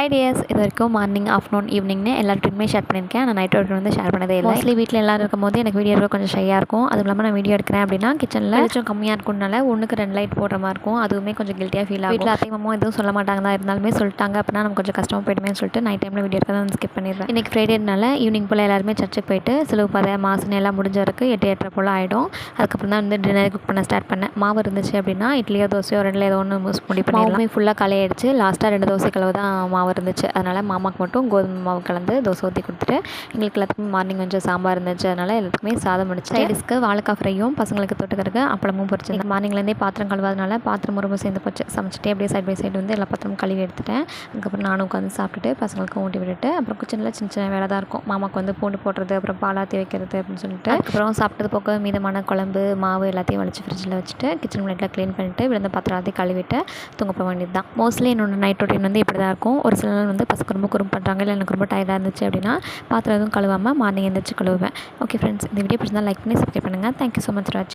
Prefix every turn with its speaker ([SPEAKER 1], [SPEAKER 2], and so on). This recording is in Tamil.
[SPEAKER 1] ஹாய் டியர்ஸ், இது வரைக்கும் மார்னிங் ஆஃப்டர்நூன் ஈவினிங்னு எல்லா ட்ரிப்புமே ஷேர் பண்ணியிருக்கேன். நான் நைட் ரொட்டீன் வந்து ஷேர் பண்ணதே இல்லை. மோஸ்ட்லி வீட்டில் எல்லாரும் இருக்கும்போது எனக்கு வீடியோ எடுக்க கொஞ்சம் ஷையாக இருக்கும். அதுவும் இல்லாமல் நான் வீடியோ எடுக்கிறேன் அப்படின்னா கிச்சனில் கொஞ்சம் கம்மியாக இருக்கும்னால 1க்கு 2 லைட் போடுற மாதிரி இருக்கும். அதுவுமே கொஞ்சம் கில்ட்டியாக ஃபீல் ஆகும். வீட்டில் அத்தையமும் எதுவும் சொல்ல மாட்டாங்க தான், இருந்தாலுமே சொல்லிட்டாங்க அப்படின்னா நம்ம கொஞ்சம் கஷ்டமாக போய்ட்டுமே சொல்லிட்டு நைட் டைமில் வீடியோ எடுக்க தான் ஸ்கிப் பண்ணிடுவேன். இன்றைக்கி ஃப்ரைடேனால ஈவினிங் போல் எல்லாருமே சர்ச்சுக்கு போயிட்டு சிலுவு பதை மாசன் எல்லாம் முடிஞ்ச வரைக்கும் 8 போல் ஆகிடும். அதுக்கப்புறம் தான் வந்து டின்னர் குக் பண்ண ஸ்டார்ட் பண்ணேன். மாவு இருந்துச்சு அப்படின்னா இட்லியோ தோசையோ 2ல் ஏதோ ஒன்று முடி பண்ணிடலாம். ஃபுல்லாக கலையாயிடுச்சு. லாஸ்ட்டாக 2 தோசை கலவு தான் மாவு இருந்துச்சு. அதனால் மாமாவுக்கு மட்டும் கோதுமை மாவு கலந்து தோசை ஊற்றி கொடுத்துட்டு எங்களுக்கு எல்லாத்துக்குமே மார்னிங் கொஞ்சம் சாம்பார் இருந்துச்சு. அதனால் எல்லாத்துக்குமே சாதம் முடிச்சு சைடிஸ்க்கு வாழைக்காய் ஃப்ரையும் பசங்களுக்கு தொட்டுக்கிறதுக்கு அப்பளமும் பொரிச்சு. மார்னிங்லேருந்தே பாத்திரம் கழுவாதனால பாத்திரம் ரொம்ப சேர்ந்து போச்சு. சமைச்சிட்டே அப்படியே சைட் பை சைடு வந்து எல்லா பாத்திரமும் கழுவி எடுத்துட்டேன். அதுக்கப்புறம் நானும் உட்காந்து சாப்பிட்டுட்டு பசங்களுக்கும் ஊட்டி விட்டுட்டு அப்புறம் கிச்சனில் சின்ன சின்ன வேலை தான் இருக்கும். மாமாவுக்கு வந்து பூண்டு போடுறது, அப்புறம் பாலாத்தி வைக்கிறது அப்படின்னு சொல்லிட்டு அப்புறம் சாப்பிட்டது போக மீதமான குழம்பு மாவு எல்லாத்தையும் வலிச்சு ஃப்ரிட்ஜில் வச்சுட்டு கிச்சன் பிளேட்டில் க்ளீன் பண்ணிவிட்டு விழுந்த பாத்திரம் எல்லாத்தையும் கழுவிட்டு தூங்க போக வேண்டியது தான். மோஸ்ட்லி என்னோட நைட் ரொட்டீன் வந்து இப்படி தான் இருக்கும். ஒரு சில நாள் வந்து பசங்க ரொம்ப குறும்பு பண்ணுறாங்க, இல்லை எனக்கு ரொம்ப டயர்டாக இருந்துச்சு அப்படின்னா பாத்திரம் எதுவும் கழுவாமல் மார்னிங் எழுந்திரிச்சு கழுவுவேன். ஓகே ஃப்ரெண்ட்ஸ், இந்த வீடியோ பிடிச்சிருந்தா லைக் பண்ணி சப்ஸ்கிரைப் பண்ணுங்கள். தேங்க்யூ ஸோ மச் ஃபார் வாட்சிங்.